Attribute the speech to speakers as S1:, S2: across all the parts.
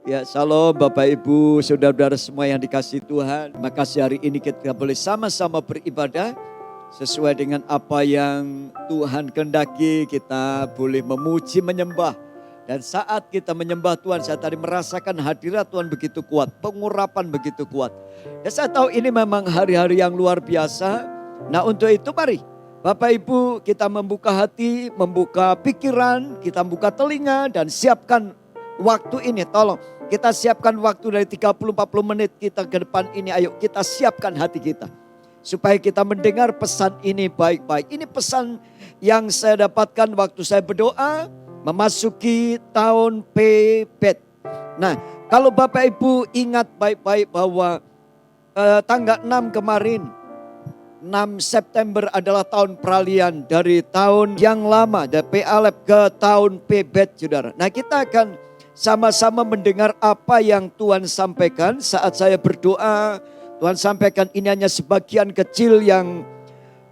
S1: Ya, shalom Bapak Ibu, saudara-saudara semua yang dikasihi Tuhan. Terima kasih hari ini kita boleh sama-sama beribadah sesuai dengan apa yang Tuhan kehendaki. Kita boleh memuji, menyembah. Dan saat kita menyembah Tuhan, saya tadi merasakan hadirat Tuhan begitu kuat, pengurapan begitu kuat. Dan saya tahu ini memang hari-hari yang luar biasa. Nah, untuk itu mari Bapak Ibu kita membuka hati, membuka pikiran, kita membuka telinga dan siapkan waktu ini. Tolong kita siapkan waktu dari 30-40 menit kita ke depan ini. Ayo kita siapkan hati kita supaya kita mendengar pesan ini baik-baik. Ini pesan yang saya dapatkan waktu saya berdoa memasuki tahun Pebet. Nah, kalau Bapak Ibu ingat baik-baik bahwa tanggal 6 kemarin, 6 September adalah tahun peralihan dari tahun yang lama, dari P-Alep ke tahun Pebet, saudara. Nah, kita akan sama-sama mendengar apa yang Tuhan sampaikan saat saya berdoa. Tuhan sampaikan ini hanya sebagian kecil yang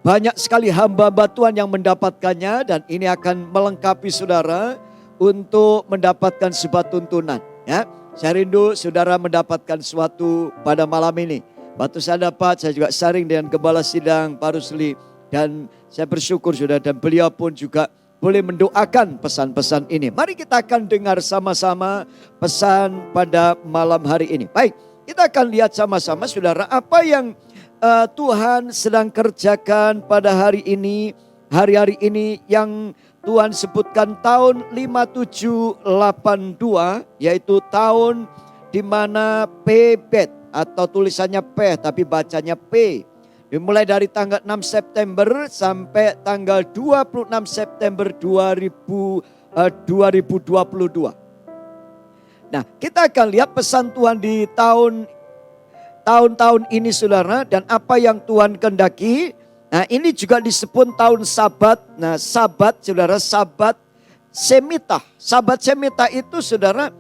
S1: banyak sekali hamba-hamba Tuhan yang mendapatkannya. Dan ini akan melengkapi saudara untuk mendapatkan sebuah tuntunan. Ya, saya rindu saudara mendapatkan sesuatu pada malam ini. Waktu saya dapat, saya juga sharing dengan Gembala Sidang Pak Rusli. Dan saya bersyukur saudara, dan beliau pun juga boleh mendoakan pesan-pesan ini. Mari kita akan dengar sama-sama pesan pada malam hari ini. Baik, kita akan lihat sama-sama saudara apa yang Tuhan sedang kerjakan pada hari ini. Hari-hari ini yang Tuhan sebutkan tahun 5782, yaitu tahun di mana Pebet atau tulisannya P tapi bacanya P. Dimulai dari tanggal 6 September sampai tanggal 26 September 2022. Nah, kita akan lihat pesan Tuhan di tahun-tahun ini saudara, dan apa yang Tuhan kehendaki. Nah, ini juga disebut tahun Sabat. Nah, Sabat saudara, Sabat Shemitah. Sabat Shemitah itu saudara,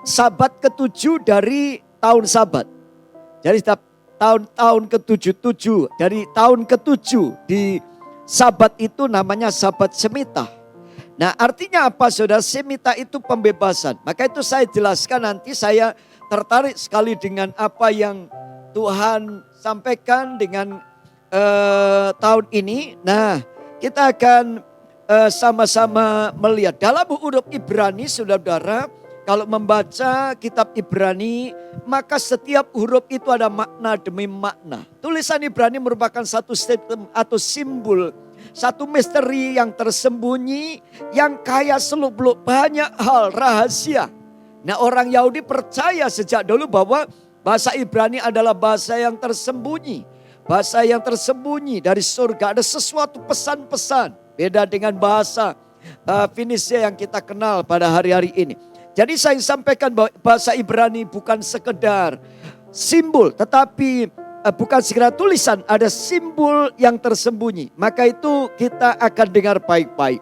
S1: Sabat ke-7 dari tahun Sabat. Jadi tahun ke-77, dari tahun ke-7 di Sabat itu namanya Sabat Shemitah. Nah, artinya apa saudara? Shemitah itu pembebasan. Maka itu saya jelaskan nanti. Saya tertarik sekali dengan apa yang Tuhan sampaikan dengan tahun ini. Nah, kita akan sama-sama melihat dalam huruf Ibrani saudara-saudara. Kalau membaca kitab Ibrani, maka setiap huruf itu ada makna demi makna. Tulisan Ibrani merupakan satu statement atau simbol, satu misteri yang tersembunyi, yang kaya seluk-beluk banyak hal rahasia. Nah, orang Yahudi percaya sejak dulu bahwa bahasa Ibrani adalah bahasa yang tersembunyi. Bahasa yang tersembunyi dari surga, ada sesuatu pesan-pesan. Beda dengan bahasa Fenisia yang kita kenal pada hari-hari ini. Jadi saya sampaikan bahwa bahasa Ibrani bukan sekedar simbol, tetapi bukan sekedar tulisan, ada simbol yang tersembunyi. Maka itu kita akan dengar baik-baik.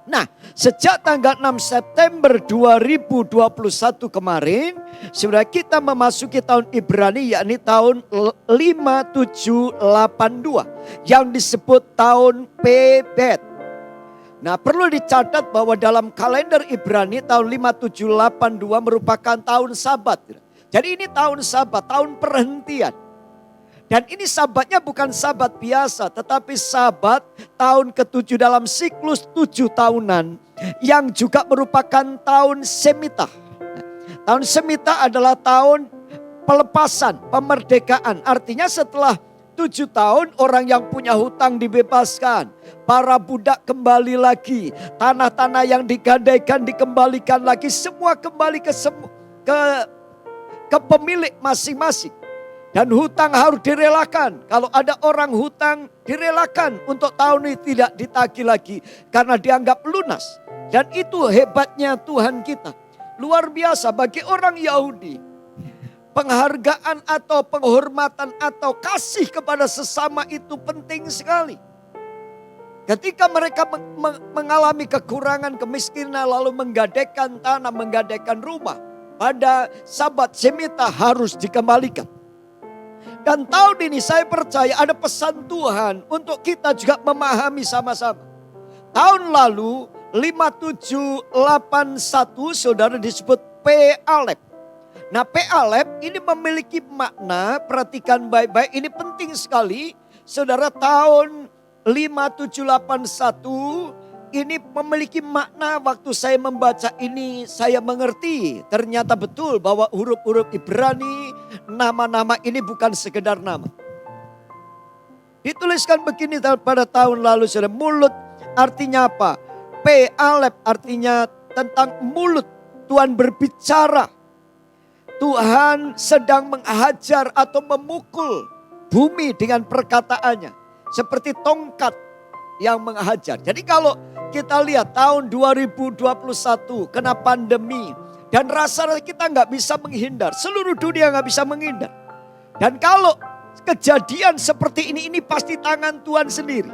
S1: Nah, sejak tanggal 6 September 2021 kemarin, saudara, kita memasuki tahun Ibrani, yakni tahun 5782 yang disebut tahun Pebet. Nah, perlu dicatat bahwa dalam kalender Ibrani tahun 5782 merupakan tahun Sabat. Jadi ini tahun Sabat, tahun perhentian. Dan ini Sabatnya bukan Sabat biasa, tetapi Sabat tahun ke-7 dalam siklus 7 tahunan yang juga merupakan tahun Shemitah. Tahun Shemitah adalah tahun pelepasan, pemerdekaan. Artinya setelah 7 tahun orang yang punya hutang dibebaskan. Para budak kembali lagi. Tanah-tanah yang digadaikan dikembalikan lagi. Semua kembali ke pemilik masing-masing. Dan hutang harus direlakan. Kalau ada orang hutang direlakan untuk tahun ini tidak ditagih lagi. Karena dianggap lunas. Dan itu hebatnya Tuhan kita. Luar biasa bagi orang Yahudi. Penghargaan atau penghormatan atau kasih kepada sesama itu penting sekali. Ketika mereka mengalami kekurangan, kemiskinan, lalu menggadaikan tanah, menggadaikan rumah, pada Sabat Shemitah harus dikembalikan. Dan tahun ini saya percaya ada pesan Tuhan untuk kita juga memahami sama-sama. Tahun lalu 5781 saudara disebut P-Alef. Nah, P-Alef ini memiliki makna, perhatikan baik-baik, ini penting sekali. Saudara, tahun 5781 ini memiliki makna. Waktu saya membaca ini saya mengerti. Ternyata betul bahwa huruf-huruf Ibrani, nama-nama ini bukan sekedar nama. Dituliskan begini pada tahun lalu, saudara. Mulut artinya apa? P-Alef artinya tentang mulut. Tuhan berbicara. Tuhan sedang menghajar atau memukul bumi dengan perkataannya. Seperti tongkat yang menghajar. Jadi kalau kita lihat tahun 2021 kena pandemi. Dan rasa kita nggak bisa menghindar. Seluruh dunia nggak bisa menghindar. Dan kalau kejadian seperti ini pasti tangan Tuhan sendiri.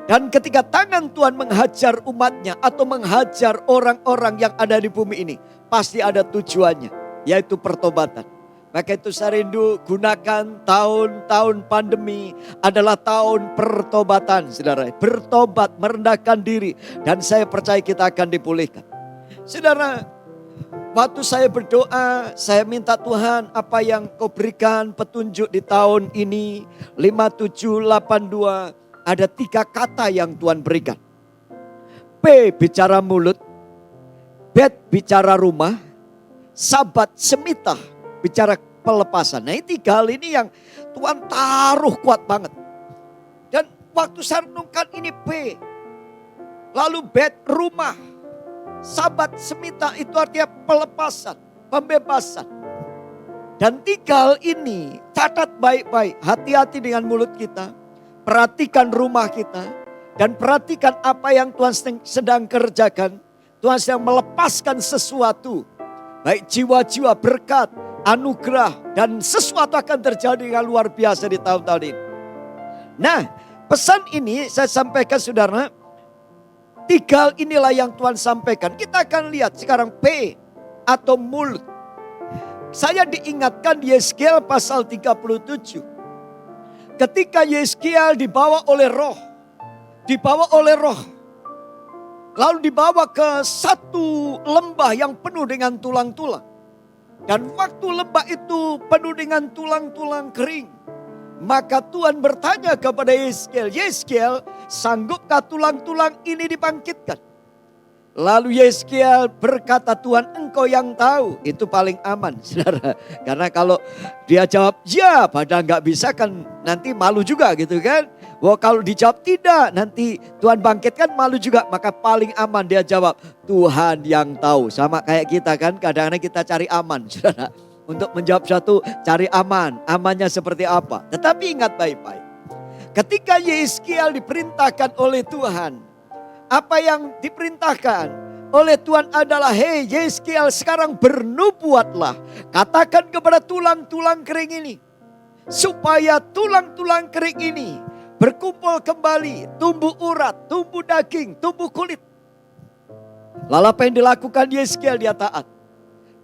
S1: Dan ketika tangan Tuhan menghajar umatnya atau menghajar orang-orang yang ada di bumi ini. Pasti ada tujuannya, yaitu pertobatan. Maka itu saya rindu gunakan tahun-tahun pandemi adalah tahun pertobatan, saudara. Bertobat, merendahkan diri. Dan saya percaya kita akan dipulihkan. Saudara, waktu saya berdoa, saya minta Tuhan apa yang kau berikan petunjuk di tahun ini. 5782, ada 3 kata yang Tuhan berikan. P bicara mulut, Bet bicara rumah, Sabat semita bicara pelepasan. Nah, ini 3 hal ini yang Tuhan taruh kuat banget. Dan waktu saya renungkan ini P. Lalu Bet rumah. Sabat semita itu artinya pelepasan, pembebasan. Dan 3 hal ini catat baik-baik. Hati-hati dengan mulut kita. Perhatikan rumah kita. Dan perhatikan apa yang Tuhan sedang kerjakan. Tuhan sedang melepaskan sesuatu. Baik jiwa-jiwa berkat, anugerah, dan sesuatu akan terjadi yang luar biasa di tahun-tahun ini. Nah, pesan ini saya sampaikan saudara. 3 hal inilah yang Tuhan sampaikan. Kita akan lihat sekarang P atau mulut. Saya diingatkan Yeskiel pasal 37. Ketika Yeskiel dibawa oleh roh. Lalu dibawa ke satu lembah yang penuh dengan tulang-tulang. Dan waktu lembah itu penuh dengan tulang-tulang kering. Maka Tuhan bertanya kepada Yeskiel, Yeskiel, sanggupkah tulang-tulang ini dibangkitkan? Lalu Yeskiel berkata, Tuhan engkau yang tahu. Itu paling aman, saudara. Karena kalau dia jawab ya, padahal nggak bisa kan nanti malu juga gitu kan. Wah, kalau dijawab tidak, nanti Tuhan bangkitkan malu juga. Maka paling aman dia jawab, Tuhan yang tahu. Sama kayak kita kan, kadang-kadang kita cari aman, saudara. Untuk menjawab satu, cari aman. Amannya seperti apa? Tetapi ingat baik-baik. Ketika Yeskiel diperintahkan oleh Tuhan, apa yang diperintahkan oleh Tuhan adalah, hei Yeskiel, sekarang bernubuatlah. Katakan kepada tulang-tulang kering ini. Supaya tulang-tulang kering ini berkumpul kembali, tumbuh urat, tumbuh daging, tumbuh kulit. Lalu apa yang dilakukan Yeskiel? Dia taat.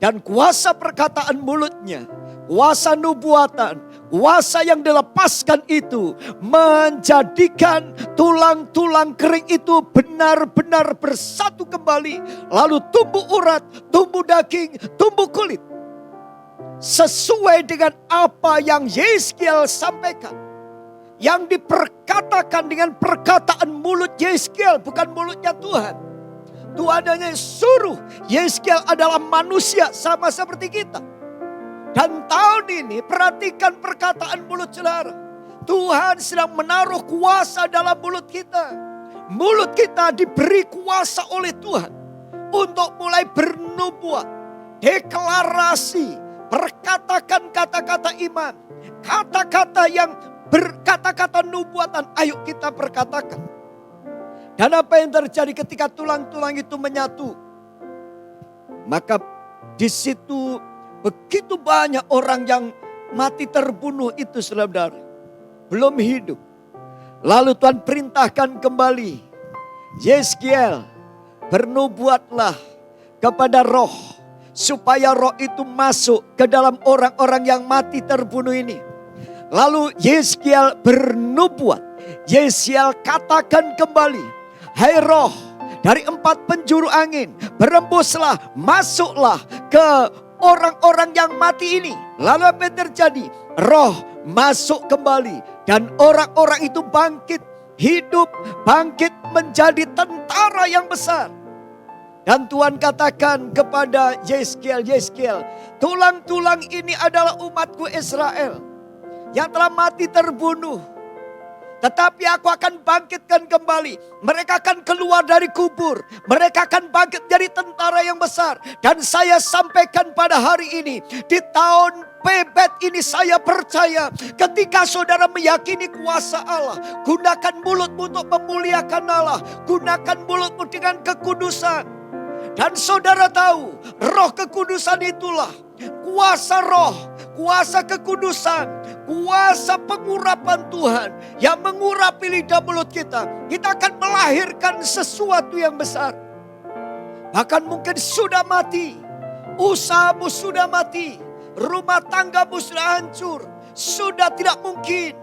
S1: Dan kuasa perkataan mulutnya, kuasa nubuatan, kuasa yang dilepaskan itu menjadikan tulang-tulang kering itu benar-benar bersatu kembali. Lalu tumbuh urat, tumbuh daging, tumbuh kulit. Sesuai dengan apa yang Yeskiel sampaikan. Yang diperkatakan dengan perkataan mulut Yeskiel, bukan mulutnya Tuhan. Tuhan hanya suruh. Yeskiel adalah manusia sama seperti kita. Dan tahun ini perhatikan perkataan mulut saudara. Tuhan sedang menaruh kuasa dalam mulut kita. Mulut kita diberi kuasa oleh Tuhan. Untuk mulai bernubuat. Deklarasi. Perkatakan kata-kata iman. Kata-kata yang berkata-kata nubuatan. Ayo kita perkatakan. Dan apa yang terjadi ketika tulang-tulang itu menyatu? Maka di situ begitu banyak orang yang mati terbunuh itu, saudara. Belum hidup. Lalu Tuhan perintahkan kembali. Yeskiel, bernubuatlah kepada roh. Supaya roh itu masuk ke dalam orang-orang yang mati terbunuh ini. Lalu Yeskiel bernubuat. Yeskiel katakan kembali. Hai roh dari 4 penjuru angin, berembuslah, masuklah ke orang-orang yang mati ini. Lalu apa yang terjadi? Roh masuk kembali dan orang-orang itu bangkit, hidup, bangkit menjadi tentara yang besar. Dan Tuhan katakan kepada Yeskel, tulang-tulang ini adalah umatku Israel yang telah mati terbunuh. Tetapi aku akan bangkitkan kembali. Mereka akan keluar dari kubur. Mereka akan bangkit jadi tentara yang besar. Dan saya sampaikan pada hari ini, di tahun Pebet ini saya percaya ketika saudara meyakini kuasa Allah, gunakan mulutmu untuk memuliakan Allah. Gunakan mulutmu dengan kekudusan. Dan saudara tahu, roh kekudusan itulah kuasa roh, kuasa kekudusan, kuasa pengurapan Tuhan yang mengurapi lidah mulut kita. Kita akan melahirkan sesuatu yang besar. Bahkan mungkin sudah mati, usahamu sudah mati, rumah tanggamu sudah hancur, sudah tidak mungkin.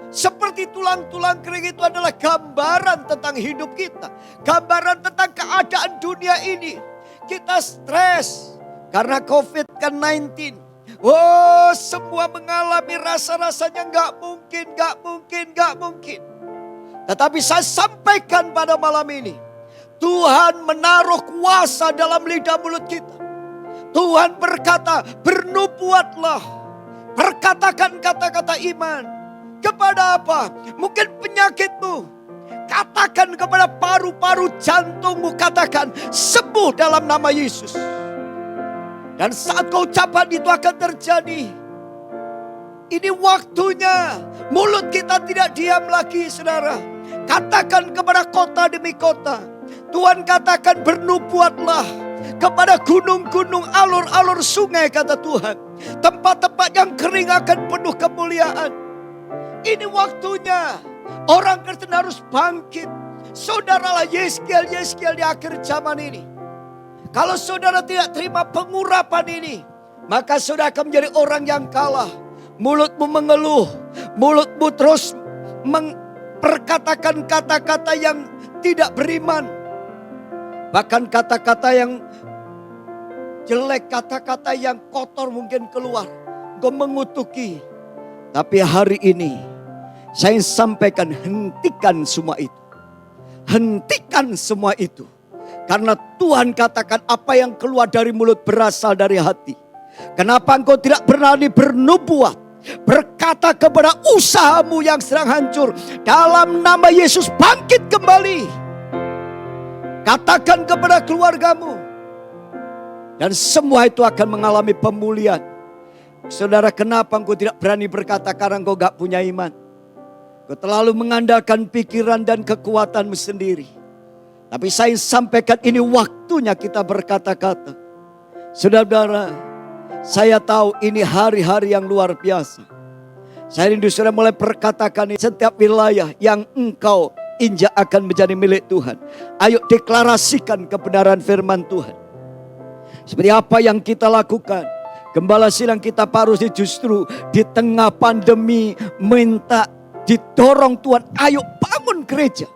S1: Seperti tulang-tulang kering itu adalah gambaran tentang hidup kita. Gambaran tentang keadaan dunia ini. Kita stres karena COVID-19. Oh, semua mengalami rasa-rasanya gak mungkin. Tetapi saya sampaikan pada malam ini, Tuhan menaruh kuasa dalam lidah mulut kita. Tuhan berkata, bernubuatlah. Perkatakan kata-kata iman. Kepada apa? Mungkin penyakitmu. Katakan kepada paru-paru jantungmu, katakan sembuh dalam nama Yesus. Dan saat kau ucapan itu akan terjadi. Ini waktunya. Mulut kita tidak diam lagi, saudara. Katakan kepada kota demi kota. Tuhan katakan bernubuatlah kepada gunung-gunung, alur-alur sungai, kata Tuhan. Tempat-tempat yang kering akan penuh kemuliaan. Ini waktunya. Orang Kristen harus bangkit. Saudaralah Yeskel di akhir zaman ini. Kalau saudara tidak terima pengurapan ini, maka saudara akan menjadi orang yang kalah. Mulutmu mengeluh. Mulutmu terus memperkatakan kata-kata yang tidak beriman. Bahkan kata-kata yang jelek, kata-kata yang kotor mungkin keluar. Engkau mengutuki. Tapi hari ini saya sampaikan, hentikan semua itu. Hentikan semua itu. Karena Tuhan katakan apa yang keluar dari mulut berasal dari hati. Kenapa engkau tidak berani bernubuat? Berkata kepada usahamu yang sedang hancur, dalam nama Yesus bangkit kembali. Katakan kepada keluargamu. Dan semua itu akan mengalami pemulihan. Saudara, kenapa engkau tidak berani berkata? Karena engkau gak punya iman. Kau terlalu mengandalkan pikiran dan kekuatanmu sendiri. Tapi saya sampaikan ini waktunya kita berkata-kata. Saudara-saudara, saya tahu ini hari-hari yang luar biasa. Saya rindu saudara mulai perkatakan ini. Setiap wilayah yang engkau injak akan menjadi milik Tuhan. Ayo deklarasikan kebenaran firman Tuhan. Seperti apa yang kita lakukan. Gembala Silang kita Parusi justru di tengah pandemi minta didorong Tuhan, ayo bangun gereja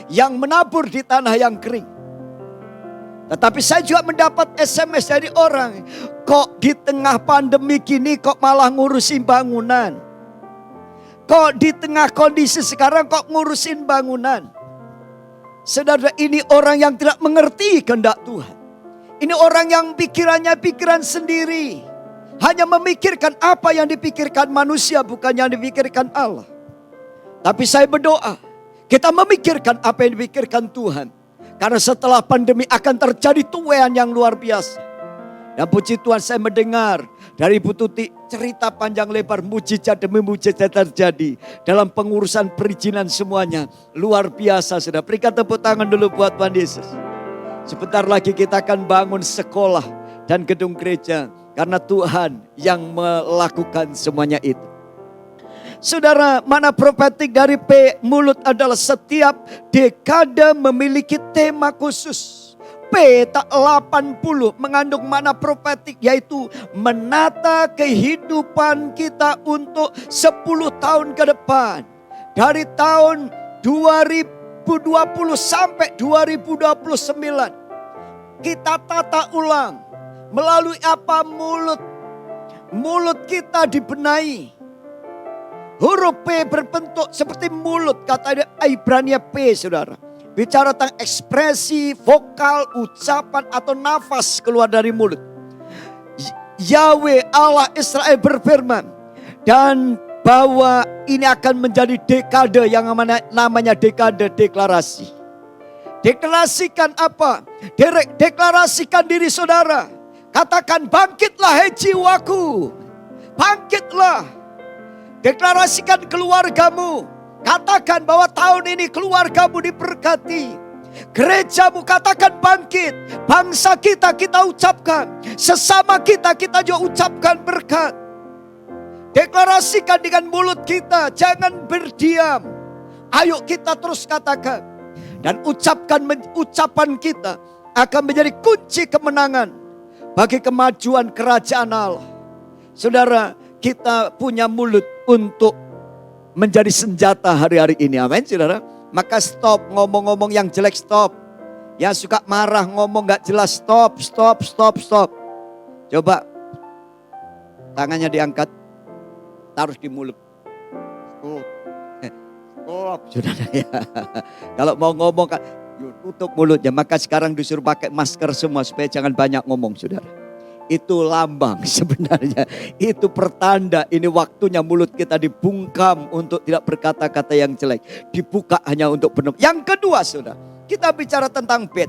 S1: yang menabur di tanah yang kering. Tetapi saya juga mendapat SMS dari orang, kok di tengah pandemi gini kok malah ngurusin bangunan? Kok di tengah kondisi sekarang kok ngurusin bangunan? Saudara, ini orang yang tidak mengerti kehendak Tuhan. Ini orang yang pikirannya pikiran sendiri. Hanya memikirkan apa yang dipikirkan manusia, bukan yang dipikirkan Allah. Tapi saya berdoa, kita memikirkan apa yang dipikirkan Tuhan. Karena setelah pandemi akan terjadi tuaian yang luar biasa. Dan puji Tuhan, saya mendengar dari Ibu Tuti cerita panjang lebar, mujizat demi mujizat terjadi. Dalam pengurusan perizinan semuanya. Luar biasa, sudah. Berikan tepuk tangan dulu buat Tuhan Yesus. Sebentar lagi kita akan bangun sekolah dan gedung gereja. Karena Tuhan yang melakukan semuanya itu. Saudara, mana profetik dari P mulut adalah setiap dekade memiliki tema khusus. P tak 80 mengandung mana profetik, yaitu menata kehidupan kita untuk 10 tahun ke depan. Dari tahun 2020 sampai 2029. Kita tata ulang. Melalui apa? Mulut. Mulut kita dibenahi. Huruf P berbentuk seperti mulut. Kata Ibrania P, saudara. Bicara tentang ekspresi, vokal, ucapan atau nafas keluar dari mulut. Yahweh Allah Israel berfirman. Dan bahwa ini akan menjadi dekade yang namanya dekade deklarasi. Deklarasikan apa? Deklarasikan diri saudara. Katakan, bangkitlah hai jiwaku. Bangkitlah. Deklarasikan keluargamu. Katakan bahwa tahun ini keluargamu diberkati. Gerejamu katakan bangkit. Bangsa kita ucapkan. Sesama kita juga ucapkan berkat. Deklarasikan dengan mulut kita. Jangan berdiam. Ayo kita terus katakan. Dan ucapan kita akan menjadi kunci kemenangan bagi kemajuan kerajaan Allah. Saudara, kita punya mulut untuk menjadi senjata hari-hari ini. Amin, saudara. Maka stop ngomong-ngomong yang jelek, stop. Yang suka marah ngomong gak jelas, stop. Coba tangannya diangkat, taruh di mulut. Stop, saudara ya. Kalau mau ngomong tutup mulutnya. Maka sekarang disuruh pakai masker semua supaya jangan banyak ngomong, saudara. Itu lambang sebenarnya. Itu pertanda ini waktunya mulut kita dibungkam untuk tidak berkata-kata yang jelek. Dibuka hanya untuk benar. Yang kedua, saudara, kita bicara tentang bed.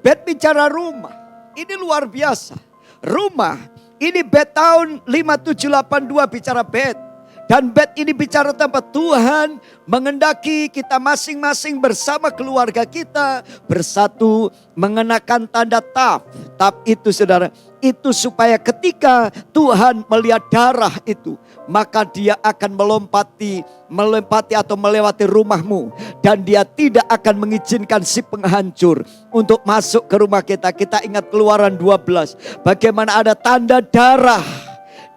S1: Bed bicara rumah. Ini luar biasa. Rumah, ini bed tahun 5782 bicara bed. Dan bed ini bicara tempat Tuhan mengendaki kita masing-masing bersama keluarga kita bersatu mengenakan tanda taf. Taf itu, saudara, itu supaya ketika Tuhan melihat darah itu, maka dia akan melempati atau melewati rumahmu. Dan dia tidak akan mengizinkan si penghancur untuk masuk ke rumah kita. Kita ingat Keluaran 12. Bagaimana ada tanda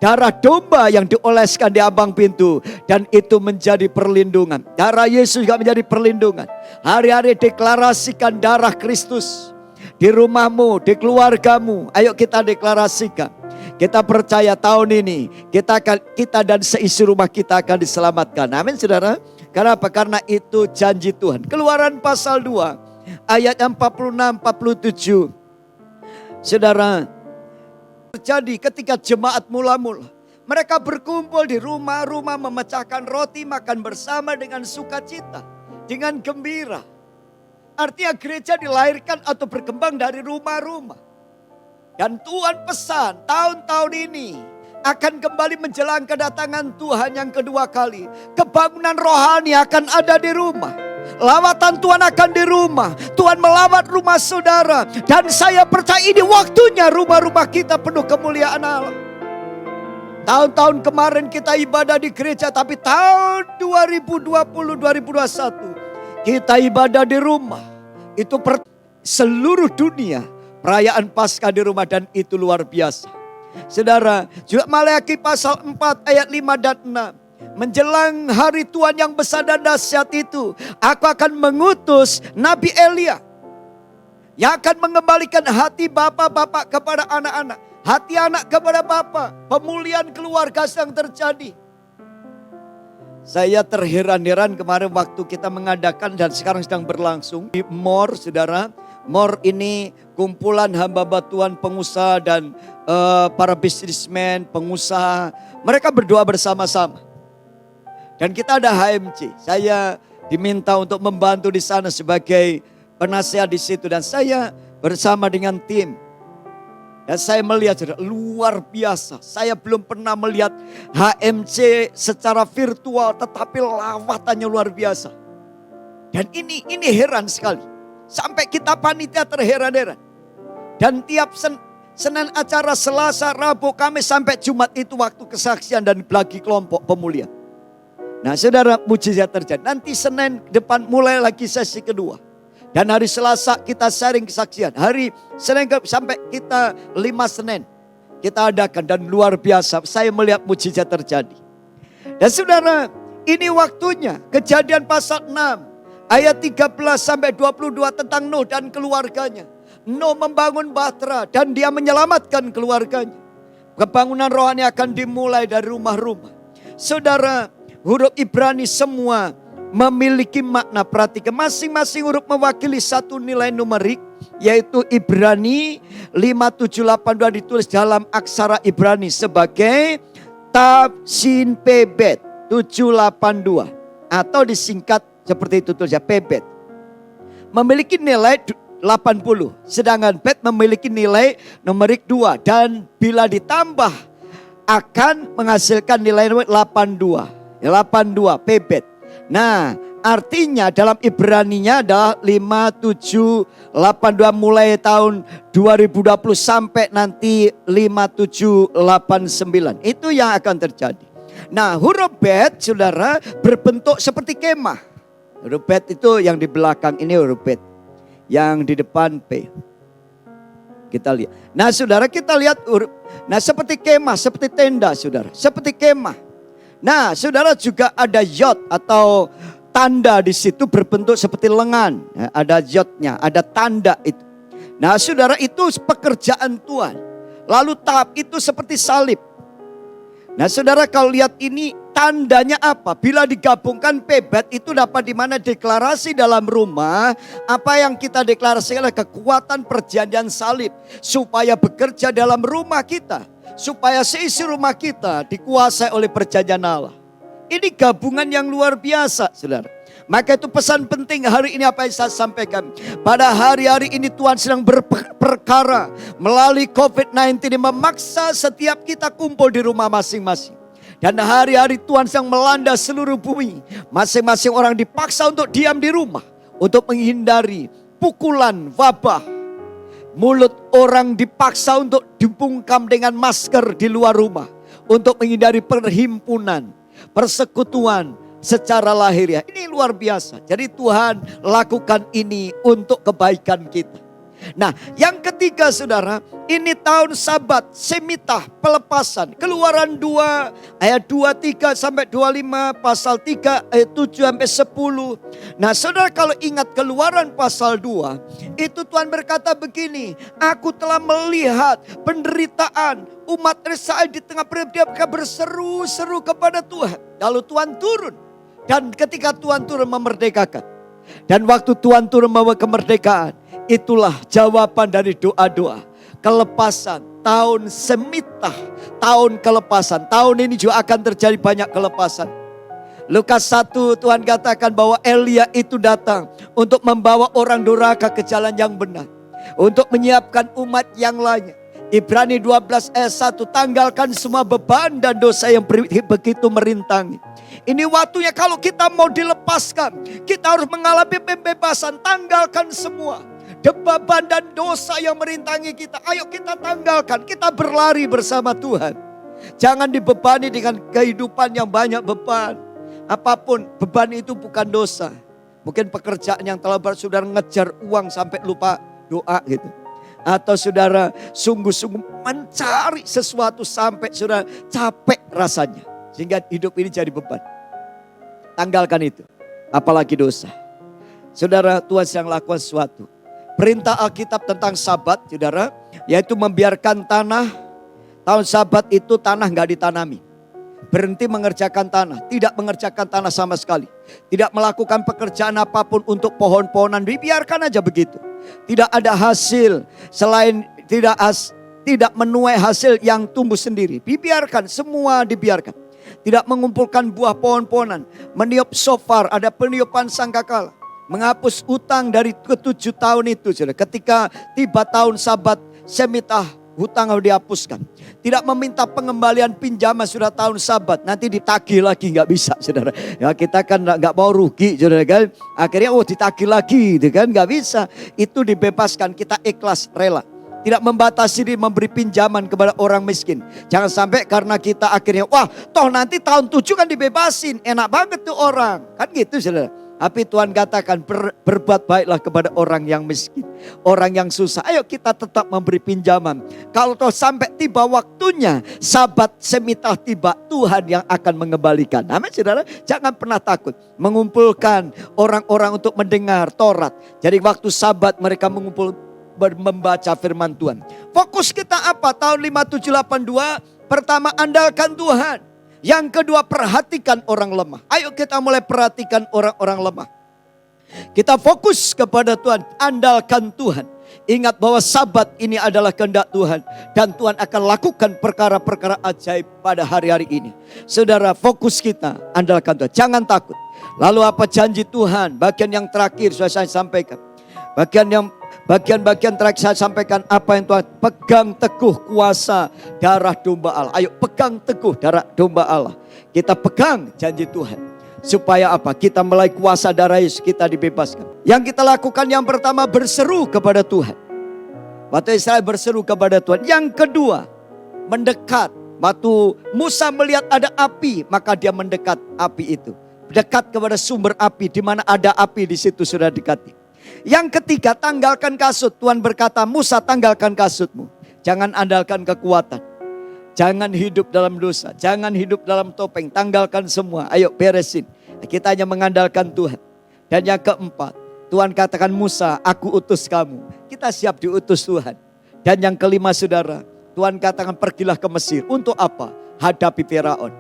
S1: darah domba yang dioleskan di ambang pintu. Dan itu menjadi perlindungan. Darah Yesus juga menjadi perlindungan. Hari-hari deklarasikan darah Kristus. Di rumahmu, di keluargamu. Ayo kita deklarasikan. Kita percaya tahun ini kita dan seisi rumah kita akan diselamatkan. Amin, saudara. Kenapa? Karena itu janji Tuhan. Keluaran pasal 2 ayat 46-47. Saudara, terjadi ketika jemaat mula-mula. Mereka berkumpul di rumah-rumah memecahkan roti, makan bersama dengan sukacita, dengan gembira. Artinya gereja dilahirkan atau berkembang dari rumah-rumah. Dan Tuhan pesan tahun-tahun ini akan kembali menjelang kedatangan Tuhan yang kedua kali. Kebangunan rohani akan ada di rumah. Lawatan Tuhan akan di rumah. Tuhan melawat rumah saudara. Dan saya percaya ini waktunya rumah-rumah kita penuh kemuliaan Allah. Tahun-tahun kemarin kita ibadah di gereja. Tapi tahun 2020-2021 kita ibadah di rumah. Itu seluruh dunia perayaan Paskah di rumah. Dan itu luar biasa. Saudara, juga Maleakhi pasal 4 ayat 5 dan 6. Menjelang hari Tuhan yang besar dan dahsyat itu, aku akan mengutus Nabi Elia yang akan mengembalikan hati bapak-bapak kepada anak-anak, hati anak kepada bapak. Pemulihan keluarga sedang terjadi. Saya terheran-heran kemarin waktu kita mengadakan dan sekarang sedang berlangsung di MOR, saudara. MOR ini kumpulan hamba-hamba Tuhan, pengusaha dan para bisnismen, pengusaha. Mereka berdoa bersama-sama. Dan kita ada HMC. Saya diminta untuk membantu di sana sebagai penasehat di situ. Dan saya bersama dengan tim. Dan saya melihat luar biasa. Saya belum pernah melihat HMC secara virtual. Tetapi lawatannya luar biasa. Dan ini heran sekali. Sampai kita panitia terheran-heran. Dan tiap Senin acara, Selasa, Rabu, Kamis sampai Jumat itu waktu kesaksian dan bagi kelompok pemulihan. Nah, saudara, mujizat terjadi. Nanti Senin depan mulai lagi sesi kedua. Dan hari Selasa kita sharing kesaksian. Hari Senin sampai kita 5 Senin kita adakan. Dan luar biasa, saya melihat mujizat terjadi. Dan saudara, ini waktunya. Kejadian pasal 6 ayat 13 sampai 22 tentang Nuh dan keluarganya. Nuh membangun bahtera dan dia menyelamatkan keluarganya. Kebangunan rohani akan dimulai dari rumah-rumah. Saudara, huruf Ibrani semua memiliki makna. Perhatikan, masing-masing huruf mewakili satu nilai numerik, yaitu Ibrani 5782 ditulis dalam aksara Ibrani sebagai Tav Shin Pe Bet 782 atau disingkat seperti itu tulis ya, Pebet. Memiliki nilai 80, sedangkan Bet memiliki nilai numerik 2 dan bila ditambah akan menghasilkan nilai 82. 82 Pebet. Nah, artinya dalam Ibraninya adalah 5782 mulai tahun 2020 sampai nanti 5789. Itu yang akan terjadi. Nah, huruf Bet, saudara, berbentuk seperti kemah. Huruf Bet itu yang di belakang ini huruf Bet. Yang di depan P. Kita lihat. Nah, saudara, kita lihat huruf. Nah, seperti kemah, seperti tenda, saudara. Seperti kemah. Nah, saudara, juga ada yod atau tanda di situ berbentuk seperti lengan. Ya, ada yodnya, ada tanda itu. Nah, saudara, itu pekerjaan Tuhan. Lalu tahap itu seperti salib. Nah, saudara, kalau lihat ini tandanya apa? Bila digabungkan Pebet itu dapat dimana deklarasi dalam rumah. Apa yang kita deklarasikan adalah kekuatan perjanjian salib. Supaya bekerja dalam rumah kita. Supaya seisi rumah kita dikuasai oleh perjanjian Allah. Ini gabungan yang luar biasa, saudara. Maka itu pesan penting hari ini apa yang saya sampaikan. Pada hari-hari ini Tuhan sedang berperkara melalui COVID-19 ini memaksa setiap kita kumpul di rumah masing-masing. Dan hari-hari Tuhan sedang melanda seluruh bumi. Masing-masing orang dipaksa untuk diam di rumah. Untuk menghindari pukulan wabah. Mulut orang dipaksa untuk dibungkam dengan masker di luar rumah. Untuk menghindari perhimpunan, persekutuan secara lahiriah. Ini luar biasa. Jadi Tuhan lakukan ini untuk kebaikan kita. Nah, yang ketiga, saudara, ini tahun Sabat, Semitah, pelepasan. Keluaran 2 ayat 23 sampai 25, pasal 3 ayat 7 sampai 10. Nah, saudara, kalau ingat Keluaran pasal 2, itu Tuhan berkata begini, aku telah melihat penderitaan umat Israel di tengah mereka berseru-seru kepada Tuhan. Lalu Tuhan turun. Dan ketika Tuhan turun memerdekakan. Dan waktu Tuhan turun membawa kemerdekaan, itulah jawaban dari doa-doa. Kelepasan, tahun Semitah, tahun kelepasan. Tahun ini juga akan terjadi banyak kelepasan. Lukas 1 Tuhan katakan bahwa Elia itu datang untuk membawa orang durhaka ke jalan yang benar. Untuk menyiapkan umat yang lainnya. Ibrani 12 ayat 1, tanggalkan semua beban dan dosa yang begitu merintangi. Ini waktunya kalau kita mau dilepaskan, kita harus mengalami pembebasan. Tanggalkan semua beban dan dosa yang merintangi kita. Ayo kita tanggalkan, kita berlari bersama Tuhan. Jangan dibebani dengan kehidupan yang banyak beban. Apapun beban itu bukan dosa. Mungkin pekerjaan yang telah saudara ngejar uang sampai lupa doa gitu. Atau saudara sungguh-sungguh mencari sesuatu sampai saudara capek rasanya. Sehingga hidup ini jadi beban. Tanggalkan itu. Apalagi dosa. Saudara, Tuhan sedang lakukan sesuatu. Perintah Alkitab tentang Sabat, saudara, yaitu membiarkan tanah. Tahun Sabat itu tanah gak ditanami. Berhenti mengerjakan tanah. Tidak mengerjakan tanah sama sekali. Tidak melakukan pekerjaan apapun untuk pohon-pohonan. Dibiarkan aja begitu. Tidak ada hasil selain tidak menuai hasil yang tumbuh sendiri. Dibiarkan, semua dibiarkan. Tidak mengumpulkan buah pohon-pohonan. Meniup shofar, ada peniupan sangkakala. Menghapus utang dari ke-7 tahun itu. Saudara. Ketika tiba tahun Sabat Semitah, hutang harus dihapuskan. Tidak meminta pengembalian pinjaman sudah tahun Sabat. Nanti ditagih lagi, gak bisa saudara. Ya, kita kan gak mau rugi saudara kan. Akhirnya ditagih lagi gitu kan. Gak bisa. Itu dibebaskan, kita ikhlas, rela. Tidak membatasi diri memberi pinjaman kepada orang miskin. Jangan sampai karena kita akhirnya, wah toh nanti tahun 7 kan dibebasin. Enak banget tuh orang. Kan gitu saudara. Tapi Tuhan katakan berbuat baiklah kepada orang yang miskin. Orang yang susah. Ayo kita tetap memberi pinjaman. Kalau toh sampai tiba waktunya Sabat Semitah tiba, Tuhan yang akan mengembalikan. Amin saudara. Jangan pernah takut. Mengumpulkan orang-orang untuk mendengar Taurat. Jadi waktu Sabat mereka mengumpul membaca firman Tuhan. Fokus kita apa? Tahun 5782, pertama andalkan Tuhan. Yang kedua perhatikan orang lemah. Ayo kita mulai perhatikan orang-orang lemah. Kita fokus kepada Tuhan, andalkan Tuhan. Ingat bahwa Sabat ini adalah kehendak Tuhan. Dan Tuhan akan lakukan perkara-perkara ajaib pada hari-hari ini. Saudara, fokus kita, andalkan Tuhan. Jangan takut. Lalu apa janji Tuhan? Bagian yang terakhir sudah saya sampaikan. Bagian terakhir saya sampaikan apa yang Tuhan. Pegang teguh kuasa darah domba Allah. Ayo pegang teguh darah domba Allah. Kita pegang janji Tuhan. Supaya apa? Kita melalui kuasa darah Yesus kita dibebaskan. Yang kita lakukan yang pertama berseru kepada Tuhan. Waktu Israel berseru kepada Tuhan. Yang kedua mendekat. Waktu Musa melihat ada api, maka dia mendekat api itu. Dekat kepada sumber api. Di mana ada api, di situ sudah dekati. Yang ketiga tanggalkan kasut. Tuhan berkata, Musa tanggalkan kasutmu. Jangan andalkan kekuatan. Jangan hidup dalam dosa. Jangan hidup dalam topeng. Tanggalkan semua. Ayo beresin. Kita hanya mengandalkan Tuhan. Dan yang keempat. Tuhan katakan Musa, aku utus kamu. Kita siap diutus Tuhan. Dan yang kelima saudara. Tuhan katakan pergilah ke Mesir. Untuk apa? Hadapi Firaun.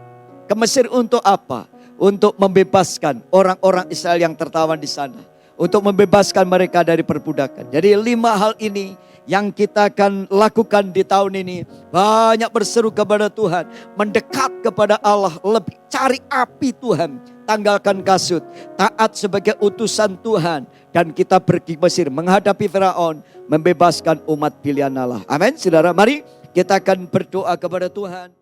S1: Ke Mesir untuk apa? Untuk membebaskan orang-orang Israel yang tertawan di sana. Untuk membebaskan mereka dari perbudakan. Jadi 5 hal ini yang kita akan lakukan di tahun ini. Banyak berseru kepada Tuhan. Mendekat kepada Allah. Lebih cari api Tuhan. Tanggalkan kasut. Taat sebagai utusan Tuhan. Dan kita pergi ke Mesir. Menghadapi Firaun. Membebaskan umat pilihan Allah. Amin. Saudara, mari kita akan berdoa kepada Tuhan.